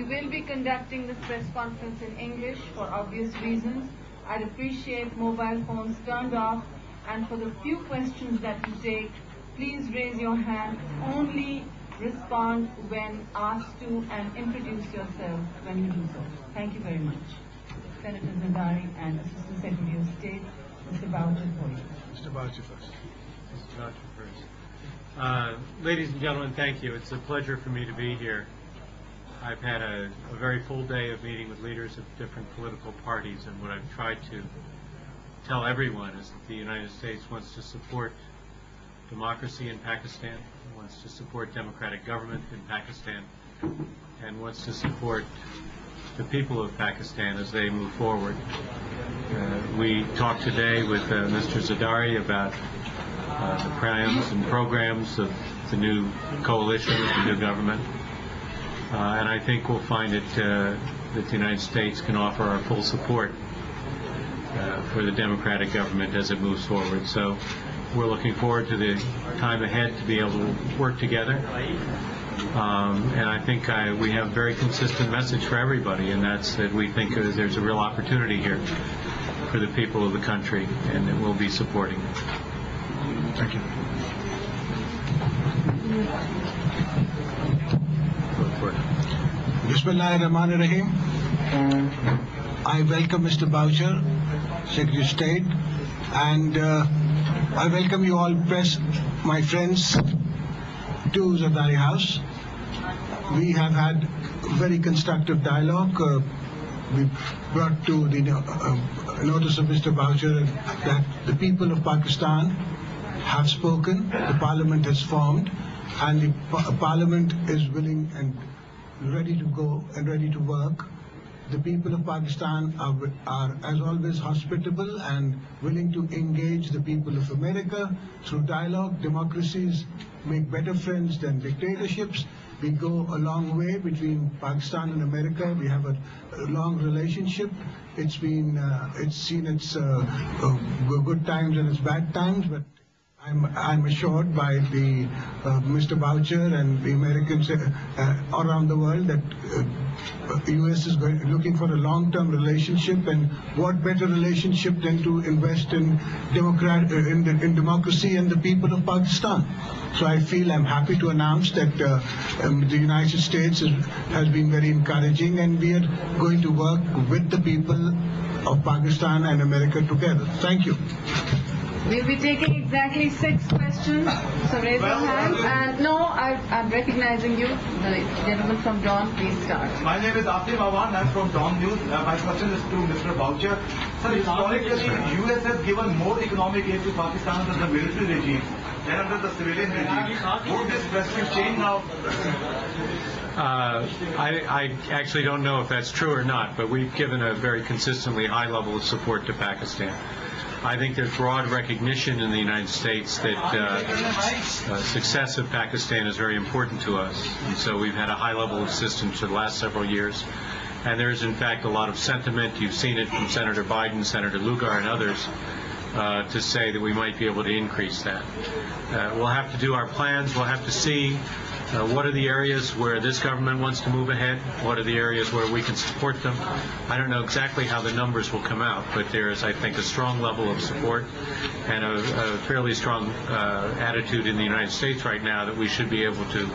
will be conducting this press conference in English for obvious reasons. I'd appreciate mobile phones turned off, and for the few questions that you take, please raise your hand. Only respond when asked to, and introduce yourself when you do so. Thank you very much. Senator Zardari and Assistant Secretary of State, Mr. Boucher, for you. Mr. Boucher first. Mr. Boucher first. Ladies and gentlemen, thank you. It's a pleasure for me to be here. I've had a very full day of meeting with leaders of different political parties, and what I've tried to tell everyone is that the United States wants to support democracy in Pakistan, wants to support democratic government in Pakistan, and wants to support the people of Pakistan as they move forward. We talked today with Mr. Zardari about the plans and programs of the new coalition, of the new government. And I think we'll find that the United States can offer our full support for the democratic government as it moves forward. So we're looking forward to the time ahead to be able to work together. And I think we have a very consistent message for everybody, and that's that we think there's a real opportunity here for the people of the country, and that we'll be supporting it. Thank you. Bismillahirrahmanirrahim. I welcome Mr. Boucher, Secretary of State, and I welcome you all, press, my friends, to Zardari House. We have had very constructive dialogue. We brought to the notice of Mr. Boucher that the people of Pakistan have spoken, the Parliament has formed, and the Parliament is willing and ready to go and ready to work. The people of Pakistan are, as always, hospitable and willing to engage the people of America through dialogue. Democracies make better friends than dictatorships. We go a long way between Pakistan and America. We have a long relationship. It's been, it's seen its good times and its bad times, but I'm assured by the Mr. Boucher and the Americans around the world that the U.S. is looking for a long-term relationship, and what better relationship than to invest in democracy and the people of Pakistan. So I feel I'm happy to announce that the United States has been very encouraging, and we are going to work with the people of Pakistan and America together. Thank you. We'll be taking exactly 6 questions, so raise your hand. And no, I'm recognizing you. The gentleman from Dawn, please start. My name is Asif Zardari. I'm from Dawn News. My question is to Mr. Boucher. Sir, historically, U.S. has given more economic aid to Pakistan than the military regime than under the civilian regime. Would this perspective change now? I actually don't know if that's true or not, but we've given a very consistently high level of support to Pakistan. I think there's broad recognition in the United States that success of Pakistan is very important to us, and so we've had a high level of assistance for the last several years. And there's in fact a lot of sentiment, you've seen it from Senator Biden, Senator Lugar, and others, to say that we might be able to increase that. We'll have to do our plans. We'll have to see what are the areas where this government wants to move ahead, what are the areas where we can support them. I don't know exactly how the numbers will come out, but there is, I think, a strong level of support and a fairly strong attitude in the United States right now that we should be able to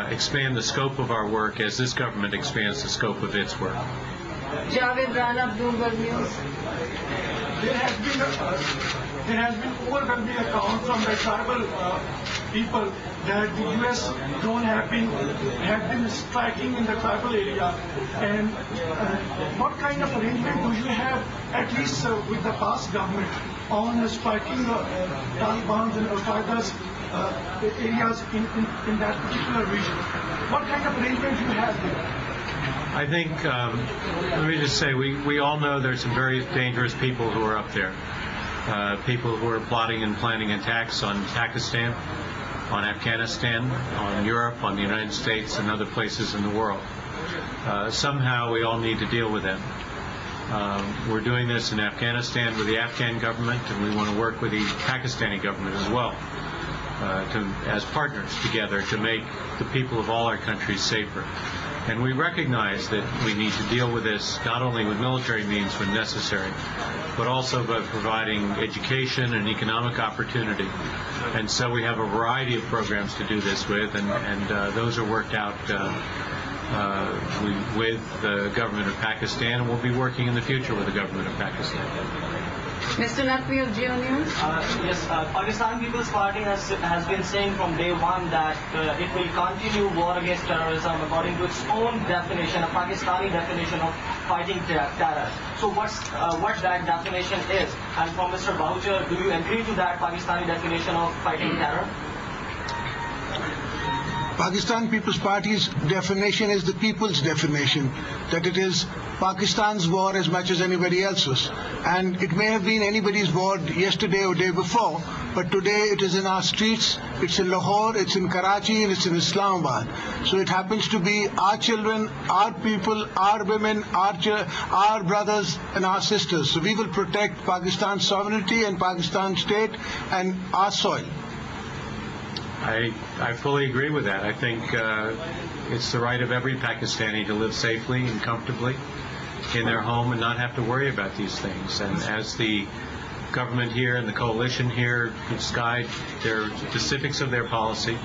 expand the scope of our work as this government expands the scope of its work. Javed Rana, Bloomberg News. There has been overwhelming account from the tribal people that the U.S. drone have been striking in the tribal area. And what kind of arrangement do you have, at least with the past government, on striking the Taliban's and Al-Qaeda's areas in that particular region? What kind of arrangement do you have there? I think, let me just say, we all know there's some very dangerous people who are up there. People who are plotting and planning attacks on Pakistan, on Afghanistan, on Europe, on the United States, and other places in the world. Somehow we all need to deal with them. We're doing this in Afghanistan with the Afghan government, and we want to work with the Pakistani government as well, as partners together to make the people of all our countries safer. And we recognize that we need to deal with this not only with military means when necessary, but also by providing education and economic opportunity. And so we have a variety of programs to do this with, and those are worked out with the government of Pakistan, and we'll be working in the future with the government of Pakistan. Mr. Naqvi of Geo News. Yes, Pakistan People's Party has been saying from day one that it will continue war against terrorism according to its own definition, a Pakistani definition of fighting terror. So what that definition is? And from Mr. Boucher, do you agree to that Pakistani definition of fighting terror? Pakistan People's Party's definition is the people's definition, that it is Pakistan's war as much as anybody else's. And it may have been anybody's war yesterday or day before, but today it is in our streets, it's in Lahore, it's in Karachi, and it's in Islamabad. So it happens to be our children, our people, our women, our brothers and our sisters. So we will protect Pakistan's sovereignty and Pakistan's state and our soil. I fully agree with that. I think it's the right of every Pakistani to live safely and comfortably in their home and not have to worry about these things. And as the government here and the coalition here guide the specifics of their policy,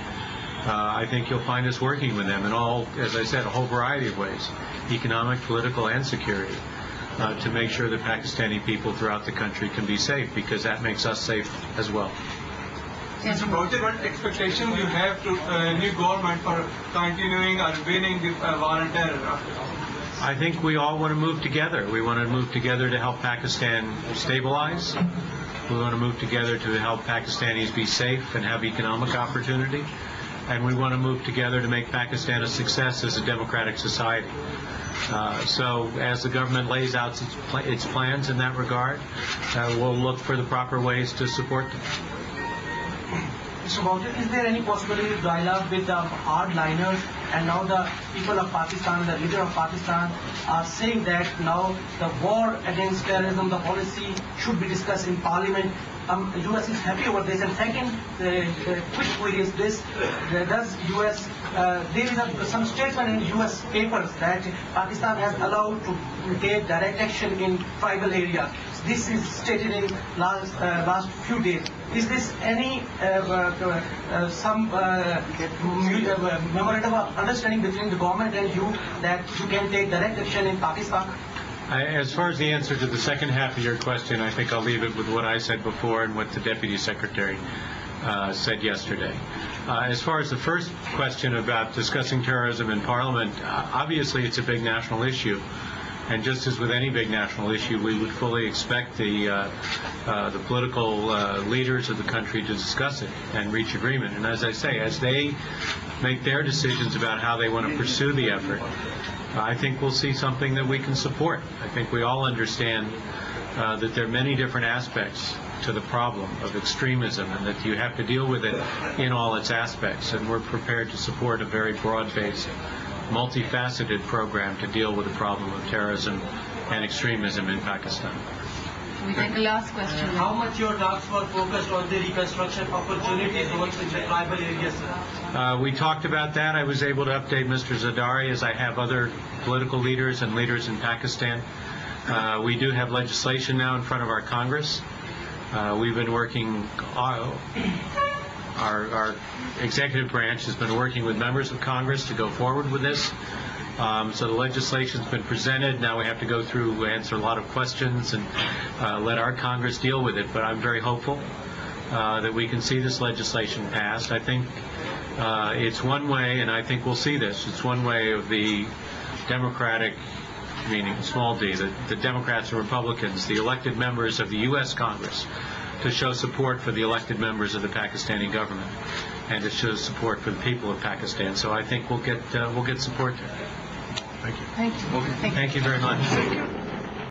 I think you'll find us working with them in all, as I said, a whole variety of ways, economic, political, and security, to make sure that Pakistani people throughout the country can be safe, because that makes us safe as well. Mr. Boucher, what expectation you have to new government for continuing or winning the war on terror? I think we all want to move together. We want to move together to help Pakistan stabilize. We want to move together to help Pakistanis be safe and have economic opportunity. And we want to move together to make Pakistan a success as a democratic society. So as the government lays out its plans in that regard, we'll look for the proper ways to support them. Mr. Boucher, is there any possibility of dialogue with the hardliners? And now the people of Pakistan, the leader of Pakistan, are saying that now the war against terrorism, the policy should be discussed in Parliament. The U.S. is happy over this. And second, the quick query is this: does U.S. There is some statement in U.S. papers that Pakistan has allowed to take direct action in tribal area. This is stated in last few days. Is this any some memorandum of understanding between the government and you that you can take direct action in Pakistan? As far as the answer to the second half of your question, I think I'll leave it with what I said before and what the Deputy Secretary said yesterday. As far as the first question about discussing terrorism in Parliament, obviously it's a big national issue. And just as with any big national issue, we would fully expect the political leaders of the country to discuss it and reach agreement. And as I say, as they make their decisions about how they want to pursue the effort, I think we'll see something that we can support. I think we all understand that there are many different aspects to the problem of extremism, and that you have to deal with it in all its aspects. And we're prepared to support a very broad-based, multifaceted program to deal with the problem of terrorism and extremism in Pakistan. We take the last question. How much your talks were focused on the reconstruction opportunities in the tribal areas? We talked about that. I was able to update Mr. Zardari, as I have other political leaders and leaders in Pakistan. We do have legislation now in front of our Congress. We've been working, our executive branch has been working with members of Congress to go forward with this. So the legislation's been presented. Now we have to go through, answer a lot of questions, and let our Congress deal with it. But I'm very hopeful that we can see this legislation passed. I think it's one way, and I think we'll see this, it's one way of the Democratic, meaning small d, the Democrats and Republicans, the elected members of the U.S. Congress, to show support for the elected members of the Pakistani government and to show support for the people of Pakistan. So I think we'll get support there. Thank you. Thank you. Thank you very much.